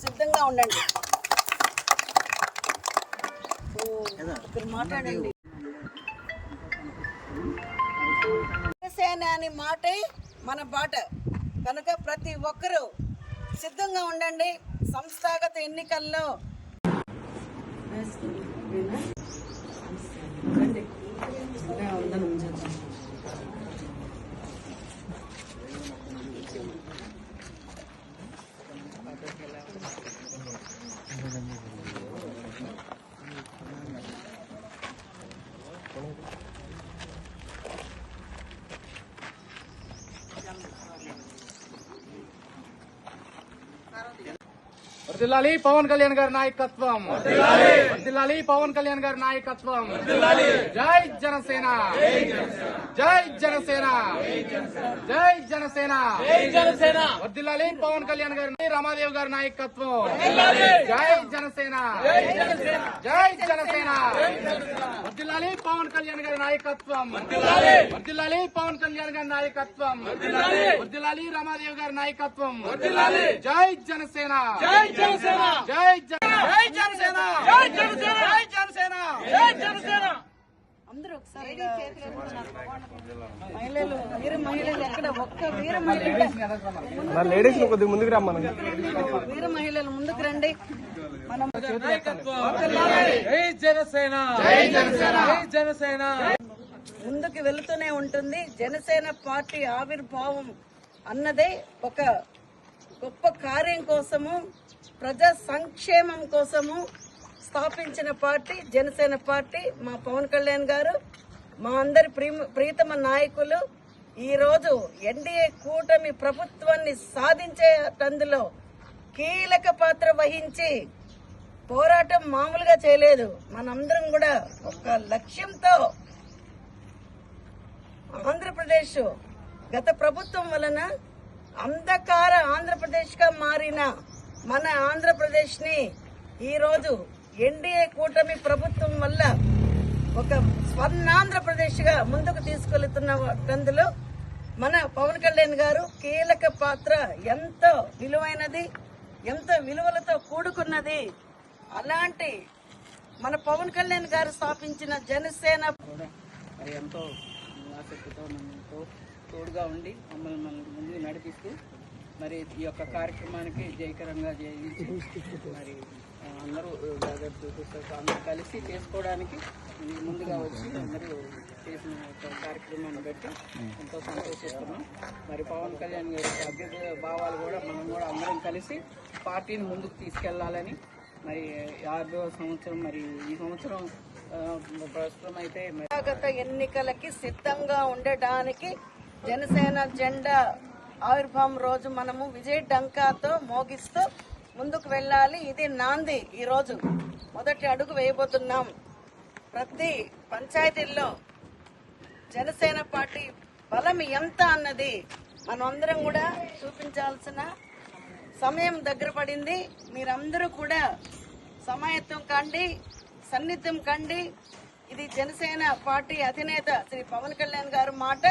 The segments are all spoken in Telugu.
సిద్ధంగా ఉండండి. మాట్లాడండి. జనసేన అనే మాటే మన బాట కనుక ప్రతి ఒక్కరూ సిద్ధంగా ఉండండి. సంస్థాగత ఎన్నికల్లో వర్ధిల్లాలి పవన్ కళ్యాణ్ గారి నాయకత్వం. వర్ధిల్లాలి పవన్ కళ్యాణ్ గారి నాయకత్వం. జై జనసేన, జై జనసేన, జై జనసేన, వర్ధిల్లాలి పవన్ కళ్యాణ్ గారి రమాదేవి గారి నాయకత్వం. జై జనసేన, జై జనసేన, వర్ధిల్లాలి పవన్ కళ్యాణ్ గారి నాయకత్వం. వర్ధిల్లాలి పవన్ కళ్యాణ్ గారి నాయకత్వం. వర్ధిల్లాలి రమాదేవి గారి నాయకత్వం. జై జనసేన, జై జనసేన, జై జనసేన, జై జనసేన, జై జనసేన, జై జనసేన. అందరూ ఒకసారి మహిళలు మహిళలు ఎక్కడ ఒక్క వీర మహిళలు లేడీస్ కొద్దిగా ముందుకు రమ్మని వీర మహిళలు ముందుకు రండి. మనం జై జనసేన, జై జనసేన, జై జనసేన ముందుకు వెళుతూనే ఉంటుంది. జనసేన పార్టీ ఆవిర్భావం అన్నదే ఒక గొప్ప కార్యం కోసము, ప్రజా సంక్షేమం కోసము స్థాపించిన పార్టీ జనసేన పార్టీ. మా పవన్ కళ్యాణ్ గారు, మా అందరి ప్రీతమ నాయకులు ఈరోజు ఎన్డీఏ కూటమి ప్రభుత్వాన్ని సాధించేటందులో కీలక పాత్ర వహించి పోరాటం మామూలుగా చేయలేదు. మనందరం కూడా ఒక లక్ష్యంతో ఆంధ్రప్రదేశ్ గత ప్రభుత్వం వలన అంధకార ఆంధ్రప్రదేశ్ గా మారిన మన ఆంధ్రప్రదేశ్ ని ఈరోజు ఎన్డీఏ కూటమి ప్రభుత్వం వల్ల ఒక స్వర్ణాంధ్రప్రదేశ్ గా ముందుకు తీసుకెళ్తున్నందులో మన పవన్ కళ్యాణ్ గారు కీలక పాత్ర ఎంతో విలువైనది, ఎంతో విలువలతో కూడుకున్నది. అలాంటి మన పవన్ కళ్యాణ్ గారు స్థాపించిన జనసేన మరి ఎంతో ఆసక్తితో మనతో తోడుగా ఉండి మమ్మల్ని ముందుకు నడిపిస్తూ మరి ఈ యొక్క కార్యక్రమానికి జయకరంగా చేయించి మరి అందరూ అందరూ కలిసి చేసుకోవడానికి ముందుగా వచ్చి అందరూ చేసిన కార్యక్రమాన్ని బట్టి ఎంతో సంతోషిస్తున్నాం. మరి పవన్ కళ్యాణ్ గారి అభ్యుదయ భావాలు కూడా మనం కూడా అందరం కలిసి పార్టీని ముందుకు తీసుకెళ్లాలని మరి 5వ సంవత్సరం మరి ఈ సంవత్సరం ప్రస్తుతం అయితే సంస్థాగత ఎన్నికలకి సిద్ధంగా ఉండడానికి జనసేన జెండా ఆవిర్భావం రోజు మనము విజయ డంకాతో మోగిస్తూ ముందుకు వెళ్ళాలి. ఇది నాంది. ఈ రోజు మొదటి అడుగు వేయబోతున్నాం. ప్రతి పంచాయతీల్లో జనసేన పార్టీ బలం ఎంత అన్నది మనం అందరం కూడా చూపించాల్సిన సమయం దగ్గర పడింది. మీరందరూ కూడా సమాయత్తం కండి, సన్నిహితం కండి. ఇది జనసేన పార్టీ అధినేత శ్రీ పవన్ కళ్యాణ్ గారు మాట.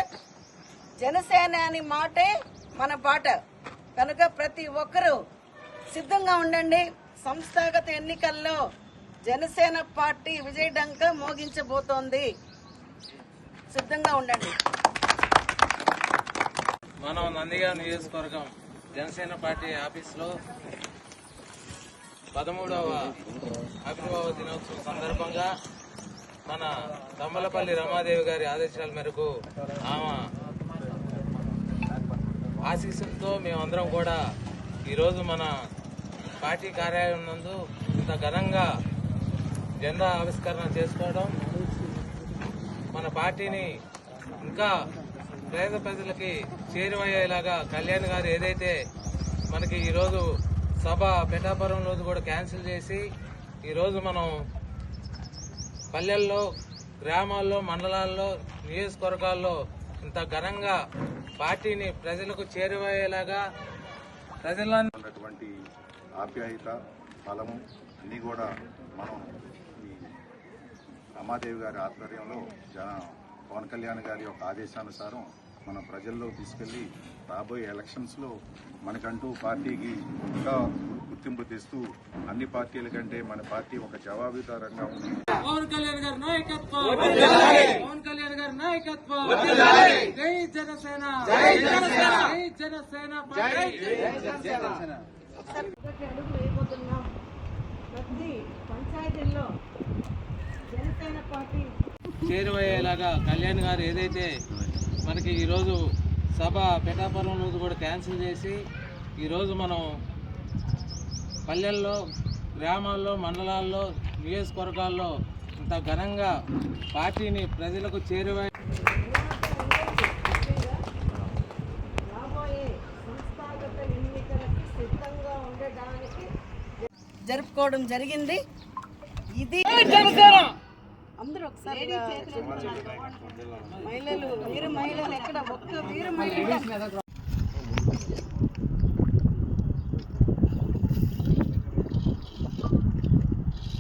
జనసేన అని మాటే మన బాట కనుక ప్రతి ఒక్కరూ సిద్ధంగా ఉండండి. సంస్థాగత ఎన్నికల్లో జనసేన పార్టీ విజయడంక మోగించబోతోంది. సిద్ధంగా ఉండండి. మనం నందిగామ నియోజకవర్గం జనసేన పార్టీ ఆఫీసులో 13వ ఆవిర్భావ దినోత్సవం సందర్భంగా మన తమ్మలపల్లి రమాదేవి గారి ఆదేశాల మేరకు ఆమె ఆశీస్సులతో మేమందరం కూడా ఈరోజు మన పార్టీ కార్యాలయం నందు ఇంత ఘనంగా జెండా ఆవిష్కరణ చేసుకోవడం, మన పార్టీని ఇంకా పేద ప్రజలకి చేరువయ్యేలాగా కళ్యాణ్ గారు ఏదైతే మనకి ఈరోజు సభ పిఠాపురం రోజు కూడా క్యాన్సిల్ చేసి ఈరోజు మనం పల్లెల్లో, గ్రామాల్లో, మండలాల్లో, నియోజకవర్గాల్లో ఇంత ఘనంగా పార్టీని ప్రజలకు చేరువయ్యేలాగా ప్రజలన్నటువంటి ఆప్యాయత, బలము అన్నీ కూడా మనం ఈ రమాదేవి గారి ఆధ్వర్యంలో పవన్ కళ్యాణ్ గారి యొక్క ఆదేశానుసారం మన ప్రజల్లో తీసుకెళ్లి రాబోయే ఎలక్షన్స్లో మనకంటూ పార్టీకి ఇంకా గుర్తింపు తెస్తూ అన్ని పార్టీల కంటే మన పార్టీ ఒక జవాబుదారంగా ఉంది. పవన్ కళ్యాణ్ గారి నాయకత్వం, పవన్ కళ్యాణ్ గారి నాయకత్వం, జై జనసేన, జై జనసేన, జై జనసేన, జై జనసేన. అడుగు వేయబోతున్నాం. ప్రతి పంచాయతీల్లో జనసేన పార్టీ చేరువయ్యేలాగా కళ్యాణ్ గారు ఏదైతే మనకి ఈరోజు సభ పిఠాపురం రోజు కూడా క్యాన్సిల్ చేసి ఈరోజు మనం పల్లెల్లో, గ్రామాల్లో, మండలాల్లో, నియోజకవర్గాల్లో ఇంత ఘనంగా పార్టీని ప్రజలకు చేరువై రాబోయే సంస్థాగత ఎన్నికలకు సిద్ధంగా ఉండడానికి జరుపుకోవడం జరిగింది. ఇది అందరూ ఒకసారి మహిళలు, వీర మహిళలు ఎక్కడ ఒక్క వీర మహిళ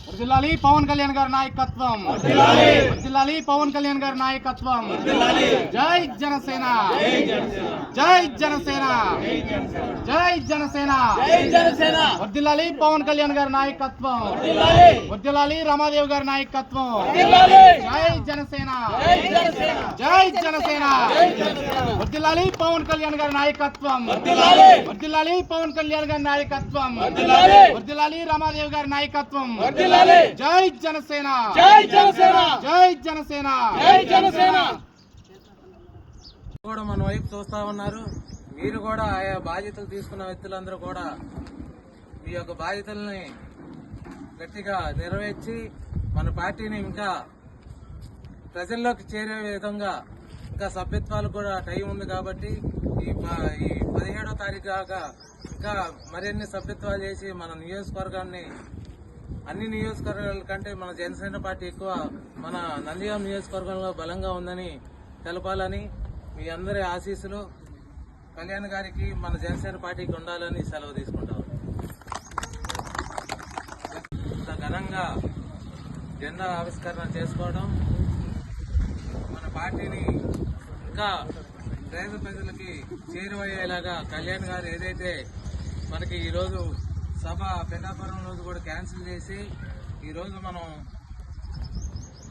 వర్ధిల్లాలి పవన్ కళ్యాణ్ గారి నాయకత్వం, వర్ధిల్లాలి పవన్ కళ్యాణ్ గారి నాయకత్వం. జై జనసేన, జై జనసేన, జై జనసేన, వర్ధిల్లాలి పవన్ కళ్యాణ్ గారి నాయకత్వం, వర్ధిల్లాలి రమాదేవి గారి నాయకత్వం. జై జనసేన, జై జనసేన, వర్ధిల్లాలి పవన్ కళ్యాణ్ గారి నాయకత్వం, వర్ధిల్లాలి పవన్ కళ్యాణ్ గారి నాయకత్వం, వర్ధిల్లాలి రమాదేవి గారి నాయకత్వం. జై జనసేన, జై జనసేన, జై జనసేన, జై జనసేన. కూడా మన వైపు చూస్తా ఉన్నారు. మీరు కూడా ఆయా బాధ్యతలు తీసుకున్న వ్యక్తులందరూ కూడా మీ యొక్క బాధ్యతల్ని గట్టిగా నెరవేర్చి మన పార్టీని ఇంకా ప్రజల్లోకి చేరే విధంగా ఇంకా సభ్యత్వాలు కూడా టైం ఉంది కాబట్టి ఈ 17వ తారీఖు దాకా ఇంకా మరిన్ని సభ్యత్వాలు చేసి మన నియోజకవర్గాన్ని అన్ని నియోజకవర్గాల కంటే మన జనసేన పార్టీ ఎక్కువ మన నంద్యాల నియోజకవర్గంలో బలంగా ఉందని తెలపాలని మీ అందరి ఆశీస్సులు కళ్యాణ్ గారికి మన జనసేన పార్టీకి ఉండాలని సెలవు తీసుకుంటాం. ఇంత ఘనంగా జెండా ఆవిష్కరణ చేసుకోవడం మన పార్టీని ఇంకా పేద ప్రజలకి చేరువయ్యేలాగా కళ్యాణ్ గారు ఏదైతే మనకి ఈరోజు సభ పిఠాపురం రోజు కూడా క్యాన్సిల్ చేసి ఈరోజు మనం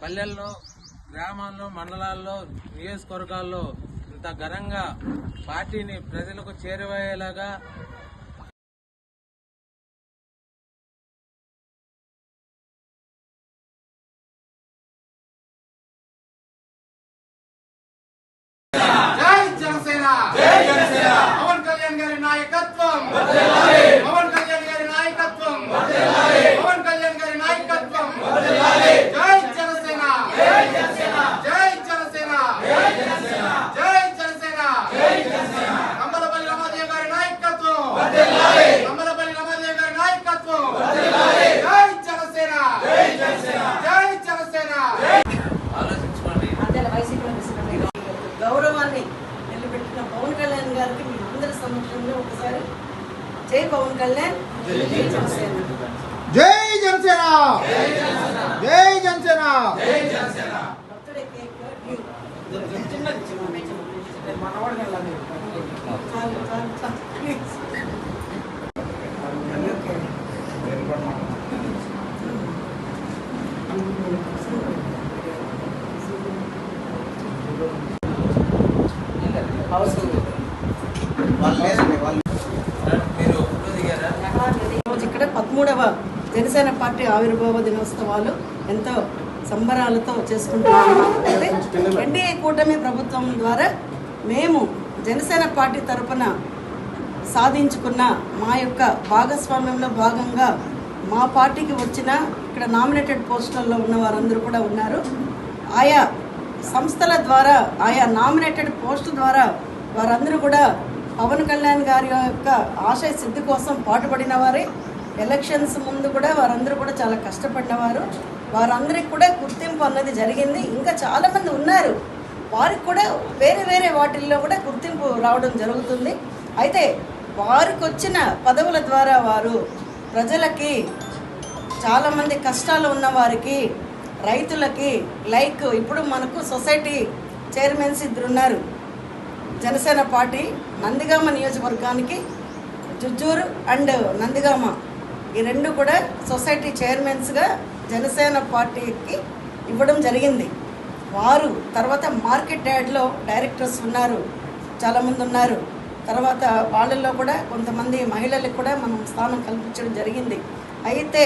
పల్లెల్లో, గ్రామాల్లో, మండలాల్లో, నియోజకవర్గాల్లో ఇంత ఘనంగా పార్టీని ప్రజలకు చేరువయ్యేలాగా జై జనసేన, జై జనసేన, పవన్ కళ్యాణ్ గారి నాయకత్వం, పవన్ కళ్యాణ్ గారి నాయకత్వం, పవన్ కళ్యాణ్ గారి నాయకత్వం. జై జనసేన, జై జనసేన, జై జనసేన, జై జనసేన, జై జనసేన, జై జనసేన. కమ్మలపల్లి రమాదేవి గారి నాయకత్వం, కమ్మలపల్లి రమాదేవి గారి నాయకత్వం. జై జనసేన, జై జనసేన, జై జనసేన. ఆలోచించుకోండి. గౌరవాన్ని నిలబెట్టిన పవన్ కళ్యాణ్ గారికి మీ అందరి సమక్షంలో ఒకసారి జై పవన్ కళ్యాణ్, జై జనసేన. జై జనసేన, జై జనసేన, జై జనసేన. బర్త్డే కేక్ చిన్నది చాలు చాలు చాలు ప్లీజ్. మీరు దిగారా? ఈరోజు ఇక్కడ 13వ జనసేన పార్టీ ఆవిర్భావ దినోత్సవాలు ఎంతో సంబరాలతో చేసుకుంటున్నాము. అయితే ఎన్డీఏ కూటమి ప్రభుత్వం ద్వారా మేము జనసేన పార్టీ తరఫున సాధించుకున్న మా యొక్క భాగస్వామ్యంలో భాగంగా మా పార్టీకి వచ్చిన ఇక్కడ నామినేటెడ్ పోస్టుల్లో ఉన్న వారందరూ కూడా ఉన్నారు. ఆయా సంస్థల ద్వారా, ఆయా నామినేటెడ్ పోస్టు ద్వారా వారందరూ కూడా పవన్ కళ్యాణ్ గారి యొక్క ఆశయ సిద్ధి కోసం పాటుపడిన వారే. ఎలక్షన్స్ ముందు కూడా వారందరూ కూడా చాలా కష్టపడినవారు. వారందరికి కూడా గుర్తింపు అన్నది జరిగింది. ఇంకా చాలామంది ఉన్నారు, వారికి కూడా వేరే వేరే వాటిల్లో కూడా గుర్తింపు రావడం జరుగుతుంది. అయితే వారికి వచ్చిన పదవుల ద్వారా వారు ప్రజలకి, చాలామంది కష్టాలు ఉన్న వారికి, రైతులకి, లైక్ ఇప్పుడు మనకు సొసైటీ చైర్మన్స్ ఇద్దరు ఉన్నారు జనసేన పార్టీ నందిగామ నియోజకవర్గానికి, జుజ్జూరు అండ్ నందిగామ ఈ రెండు కూడా సొసైటీ చైర్మన్స్గా జనసేన పార్టీకి ఇవ్వడం జరిగింది. వారు తర్వాత మార్కెట్ యార్డ్లో డైరెక్టర్స్ ఉన్నారు, చాలామంది ఉన్నారు. తర్వాత వాళ్ళల్లో కూడా కొంతమంది మహిళలకు కూడా మనం స్థానం కల్పించడం జరిగింది. అయితే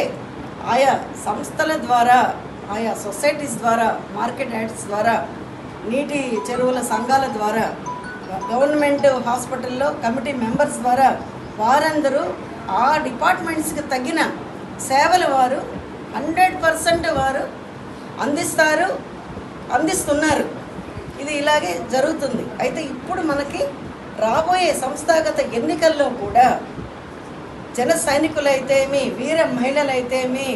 ఆయా సంస్థల ద్వారా, ఆయా సొసైటీస్ ద్వారా, మార్కెట్ యార్డ్స్ ద్వారా, నీటి చెరువుల సంఘాల ద్వారా, గవర్నమెంట్ హాస్పిటల్లో కమిటీ మెంబర్స్ ద్వారా వారందరూ ఆ డిపార్ట్మెంట్స్కి తగిన సేవలు వారు 100% వారు అందిస్తున్నారు. ఇది ఇలాగే జరుగుతుంది. అయితే ఇప్పుడు మనకి రాబోయే సంస్థాగత ఎన్నికల్లో కూడా జన సైనికులైతేమి, వీర మహిళలైతేమి,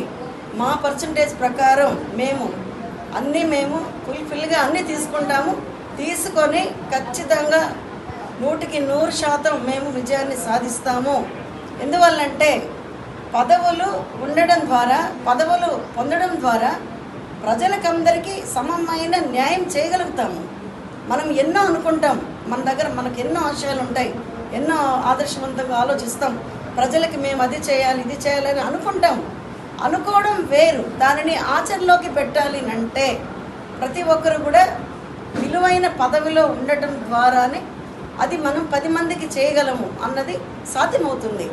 మా పర్సంటేజ్ ప్రకారం మేము ఫుల్ఫిల్గా అన్నీ తీసుకుంటాము. తీసుకొని ఖచ్చితంగా 100% మేము విజయాన్ని సాధిస్తాము. ఎందువల్లంటే పదవులు పొందడం ద్వారా ప్రజలకందరికీ సమమైన న్యాయం చేయగలుగుతాము. మనం ఎన్నో అనుకుంటాం, మనకు ఎన్నో ఆశయాలు ఉంటాయి, ఎన్నో ఆదర్శవంతంగా ఆలోచిస్తాం. ప్రజలకి మేము అది చేయాలి, ఇది చేయాలని అనుకుంటాం. అనుకోవడం వేరు, దానిని ఆచరణలోకి పెట్టాలి అంటే ప్రతి ఒక్కరు కూడా విలువైన పదవిలో ఉండటం ద్వారానే అది మనం 10 మందికి చేయగలము అన్నది సాధ్యమవుతుంది.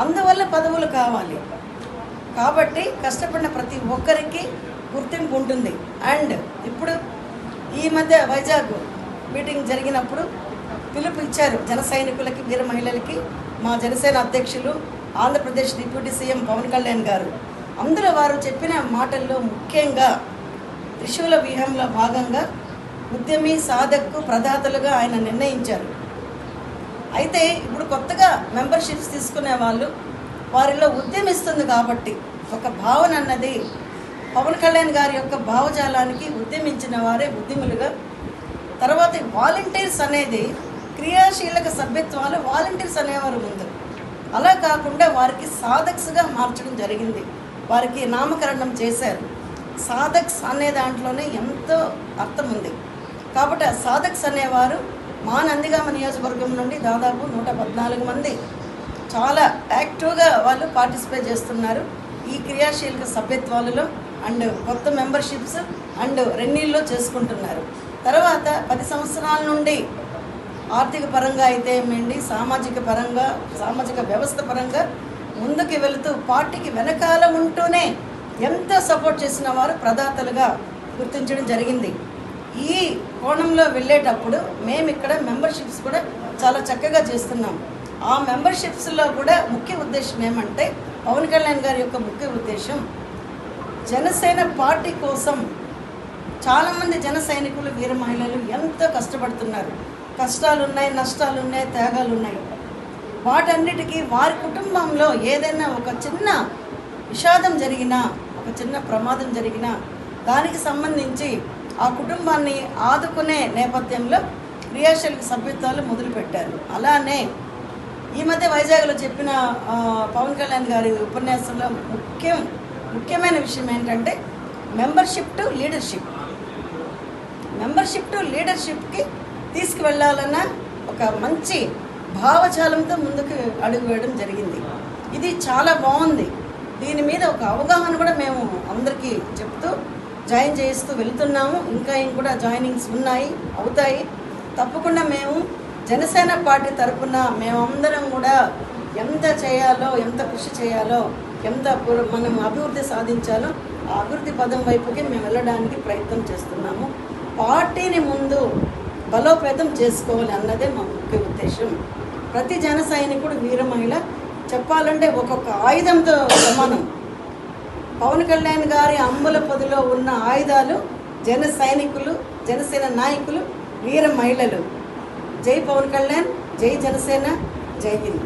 అందువల్ల పదవులు కావాలి. కాబట్టి కష్టపడిన ప్రతి ఒక్కరికి గుర్తింపు ఉంటుంది. అండ్ ఇప్పుడు ఈ మధ్య వైజాగ్ మీటింగ్ జరిగినప్పుడు పిలుపు ఇచ్చారు జన సైనికులకి, వీర మహిళలకి. మా జనసేన అధ్యక్షులు, ఆంధ్రప్రదేశ్ డిప్యూటీ సీఎం పవన్ కళ్యాణ్ గారు అందులో వారు చెప్పిన మాటల్లో ముఖ్యంగా త్రిశూల వ్యూహంలో భాగంగా ఉద్యమి, సాధకు, ప్రదాతలుగా ఆయన నిర్ణయించారు. అయితే ఇప్పుడు కొత్తగా మెంబర్షిప్స్ తీసుకునే వాళ్ళు వారిలో ఉద్యమిస్తుంది కాబట్టి ఒక భావన అన్నది పవన్ కళ్యాణ్ గారి యొక్క భావజాలానికి ఉద్యమించిన వారే ఉద్యములుగా. తర్వాత వాలంటీర్స్ అనేది క్రియాశీలక సభ్యత్వాలు వాలంటీర్స్ అనేవారు ముందు. అలా కాకుండా వారికి సాధక్స్గా మార్చడం జరిగింది. వారికి నామకరణం చేశారు. సాధక్స్ అనే దాంట్లోనే ఎంతో అర్థం ఉంది. కాబట్టి ఆ సాధక్స్ అనేవారు మా నందిగామ నియోజకవర్గం నుండి దాదాపు 114 మంది చాలా యాక్టివ్గా వాళ్ళు పార్టిసిపేట్ చేస్తున్నారు ఈ క్రియాశీలక సభ్యత్వాలలో. అండ్ కొత్త మెంబర్షిప్స్ అండ్ రెన్యూల్లో చేసుకుంటున్నారు. తర్వాత 10 సంవత్సరాల నుండి ఆర్థిక పరంగా అయితే ఏమండి, సామాజిక వ్యవస్థ పరంగా ముందుకు వెళుతూ పార్టీకి వెనకాల ఉంటూనే ఎంతో సపోర్ట్ చేసిన వారు ప్రదాతలుగా గుర్తించడం జరిగింది. ఈ కోణంలో వెళ్ళేటప్పుడు మేము ఇక్కడ మెంబర్షిప్స్ కూడా చాలా చక్కగా చేస్తున్నాం. ఆ మెంబర్షిప్స్లో కూడా ముఖ్య ఉద్దేశం ఏమంటే పవన్ కళ్యాణ్ గారి యొక్క ముఖ్య ఉద్దేశం జనసేన పార్టీ కోసం చాలామంది జన సైనికులు, వీర మహిళలు ఎంతో కష్టపడుతున్నారు. కష్టాలున్నాయి, నష్టాలున్నాయి, త్యాగాలున్నాయి. వాటన్నిటికీ వారి కుటుంబంలో ఏదైనా ఒక చిన్న విషాదం జరిగినా, ఒక చిన్న ప్రమాదం జరిగినా దానికి సంబంధించి ఆ కుటుంబాన్ని ఆదుకునే నేపథ్యంలో క్రియాశీలక సభ్యత్వాలు మొదలుపెట్టారు. అలానే ఈ మధ్య వైజాగ్లో చెప్పిన పవన్ కళ్యాణ్ గారి ఉపన్యాసంలో ముఖ్యమైన విషయం ఏంటంటే మెంబర్షిప్ టు లీడర్షిప్కి తీసుకువెళ్ళాలన్న ఒక మంచి భావజాలంతో ముందుకు అడుగు వేయడం జరిగింది. ఇది చాలా బాగుంది. దీని మీద ఒక అవగాహన కూడా మేము అందరికీ చెప్తూ జాయిన్ చేస్తూ వెళ్తున్నాము. ఇంకా కూడా జాయినింగ్స్ అవుతాయి. తప్పకుండా మేము జనసేన పార్టీ తరఫున మేమందరం కూడా ఎంత చేయాలో, ఎంత కృషి చేయాలో, మనం అభివృద్ధి సాధించాలో ఆ అభివృద్ధి పదం వైపుకి మేము వెళ్ళడానికి ప్రయత్నం చేస్తున్నాము. పార్టీని ముందు బలోపేతం చేసుకోవాలి అన్నదే మా ముఖ్య ఉద్దేశం. ప్రతి జన సైనికుడు, వీర మహిళ చెప్పాలంటే ఒక్కొక్క ఆయుధంతో సమానం. పవన్ కళ్యాణ్ గారి అంబుల పొదిలో ఉన్న ఆయుధాలు జన సైనికులు, జనసేన నాయకులు, వీర మహిళలు. జై పవన్ కళ్యాణ్, జై జనసేన, జై హింద్.